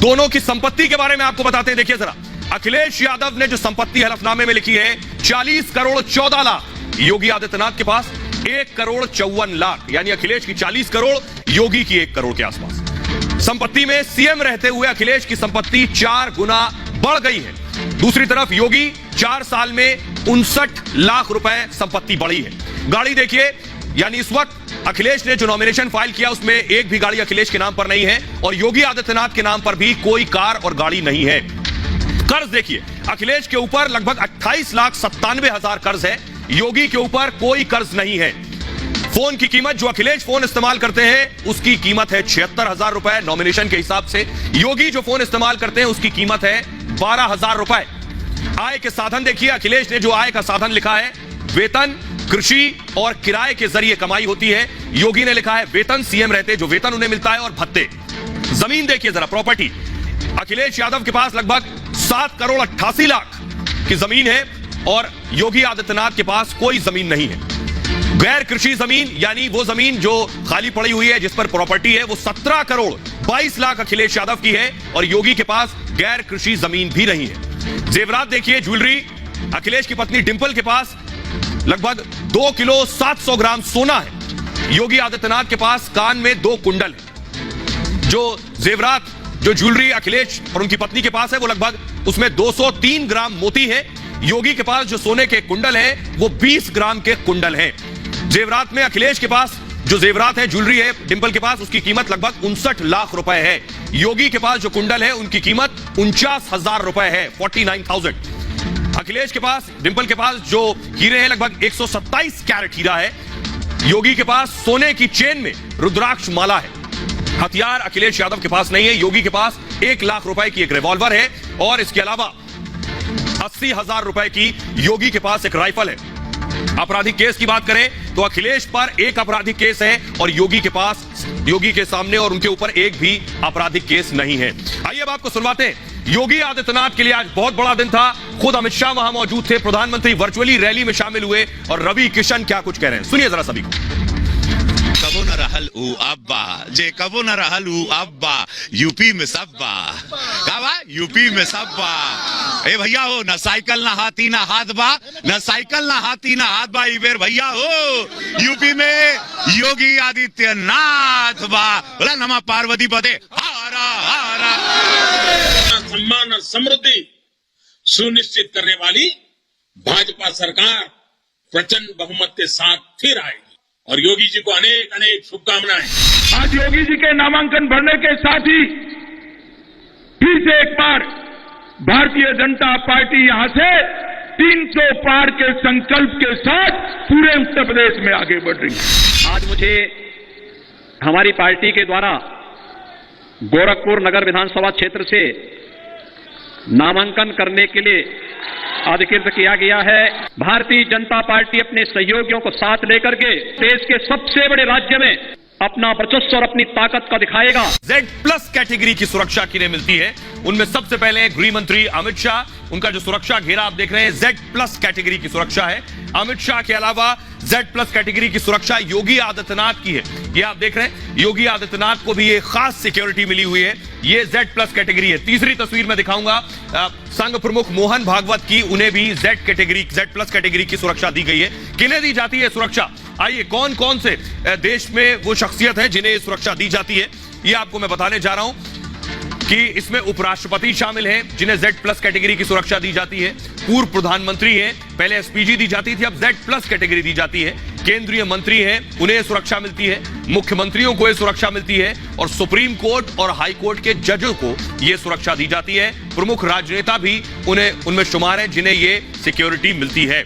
दोनों की संपत्ति के बारे में आपको बताते हैं। देखिए जरा, अखिलेश यादव ने जो संपत्ति हलफनामे में लिखी है 40 करोड़ 14 लाख, योगी आदित्यनाथ के पास 1 करोड़ 54 लाख, यानी अखिलेश की 40 करोड़, योगी की 1 करोड़ के आसपास संपत्ति में सीएम रहते हुए अखिलेश की संपत्ति 4 गुना बढ़ गई है। दूसरी तरफ योगी 4 साल में 59 लाख रुपए संपत्ति बढ़ी है। गाड़ी देखिए, यानी इस वक्त अखिलेश ने जो नॉमिनेशन फाइल किया उसमें एक भी गाड़ी अखिलेश के नाम पर नहीं है और योगी आदित्यनाथ के नाम पर भी कोई कार और गाड़ी नहीं है। कर्ज देखिए, अखिलेश के ऊपर लगभग 28,97,000 कर्ज है, योगी के ऊपर कोई कर्ज नहीं है। फोन की कीमत, जो अखिलेश फोन इस्तेमाल करते हैं उसकी कीमत है 76,000 रुपए नॉमिनेशन के हिसाब से, योगी जो फोन इस्तेमाल करते हैं उसकी कीमत है 12,000 रुपए। आय के साधन देखिए, अखिलेश ने जो आय का साधन लिखा है वेतन, कृषि और किराए के जरिए कमाई होती है, योगी ने लिखा है वेतन, सीएम रहते जो वेतन उन्हें मिलता है और भत्ते। जमीन देखिए जरा, प्रॉपर्टी, अखिलेश यादव के पास लगभग 7 करोड़ 88 लाख की जमीन है और योगी आदित्यनाथ के पास कोई जमीन नहीं है। गैर कृषि जमीन, यानी वो जमीन जो खाली पड़ी हुई है जिस पर प्रॉपर्टी है, वो 17 करोड़ 22 लाख अखिलेश यादव की है और योगी के पास गैर कृषि जमीन भी नहीं है। जेवरात देखिए, ज्वेलरी, अखिलेश की पत्नी डिंपल के पास लगभग 2 किलो 700 ग्राम सोना है, योगी आदित्यनाथ के पास कान में 2 कुंडल है। जो जेवरात, जो ज्वेलरी अखिलेश और उनकी पत्नी के पास है वो लगभग उसमें 203 ग्राम मोती है, योगी के पास जो सोने के कुंडल है वो 20 ग्राम के कुंडल है। जेवरात में अखिलेश के पास जो जेवरात है, ज्वेलरी है डिंपल के पास, उसकी कीमत लगभग 59 लाख रुपए है। योगी के पास जो कुंडल है उनकी कीमत 49,000 रुपए है, 49,000। अखिलेश के पास, डिंपल के पास जो हीरे हैं लगभग 127 कैरेट हीरा है, योगी के पास सोने की चेन में रुद्राक्ष माला है। हथियार अखिलेश यादव के पास नहीं है, योगी के पास 1 लाख रुपए की एक रिवॉल्वर है और इसके अलावा 80,000 रुपए की योगी के पास एक राइफल है। आपराधिक केस की बात करें तो अखिलेश पर एक आपराधिक केस है और योगी के सामने और उनके ऊपर एक भी आपराधिक केस नहीं है। आइए अब आपको सुनवाते हैं, योगी आदित्यनाथ के लिए आज बहुत बड़ा दिन था, खुद अमित शाह वहां मौजूद थे, प्रधानमंत्री वर्चुअली रैली में शामिल हुए और रवि किशन क्या कुछ कह रहे हैं, सुनिए जरा सभी को। कबो न रहल उ अब्बा, जे कबो न रहल उ अब्बा, यूपी में सब्बा, का बा यूपी में सब्बा। ए भैया हो, न साइकिल ना हाथी ना हाथ बा, न साइकिल ना हाथी ना हाथ बा, इबेर भैया हो यूपी में योगी आदित्यनाथ बा। बोला नमा पार्वती पदे हारा हारा। सम्मान और समृद्धि सुनिश्चित करने वाली भाजपा सरकार प्रचंड बहुमत के साथ फिर आएगी और योगी जी को अनेक अनेक शुभकामनाएं। आज योगी जी के नामांकन भरने के साथ ही फिर से एक बार भारतीय जनता पार्टी यहां से 300 पार के संकल्प के साथ पूरे उत्तर प्रदेश में आगे बढ़ रही है। आज मुझे हमारी पार्टी के द्वारा गोरखपुर नगर विधानसभा क्षेत्र से नामांकन करने के लिए अधिकृत किया गया है। भारतीय जनता पार्टी अपने सहयोगियों को साथ लेकर के देश के सबसे बड़े राज्य में अपना वर्चस्व और अपनी ताकत का दिखाएगा। Z+ कैटेगरी की सुरक्षा किन्हें मिलती है, उनमें सबसे पहले गृह मंत्री अमित शाह, उनका जो सुरक्षा घेरा आप देख रहे हैं Z+ कैटेगरी की सुरक्षा है। अमित शाह के अलावा Z+ कैटेगरी की सुरक्षा योगी आदित्यनाथ की है, ये आप देख रहे हैं, योगी आदित्यनाथ को भी ये खास सिक्योरिटी मिली हुई है, ये Z+ कैटेगरी है। तीसरी तस्वीर में दिखाऊंगा, संघ प्रमुख मोहन भागवत की, उन्हें भी Z+ कैटेगरी की सुरक्षा दी गई है। किन्हें दी जाती है सुरक्षा, आइए कौन कौन से देश में वो शख्सियत है जिन्हें सुरक्षा दी जाती है, ये आपको मैं बताने जा रहा हूं कि इसमें उपराष्ट्रपति शामिल हैं जिन्हें Z+ कैटेगरी की सुरक्षा दी जाती है, पूर्व प्रधानमंत्री हैं, पहले SPG दी जाती थी, अब Z+ कैटेगरी दी जाती है, केंद्रीय मंत्री हैं उन्हें सुरक्षा मिलती है, मुख्यमंत्रियों को यह सुरक्षा मिलती है और सुप्रीम कोर्ट और हाई कोर्ट के जजों को यह सुरक्षा दी जाती है। प्रमुख राजनेता भी उनमें शुमार हैं जिन्हें यह सिक्योरिटी मिलती है।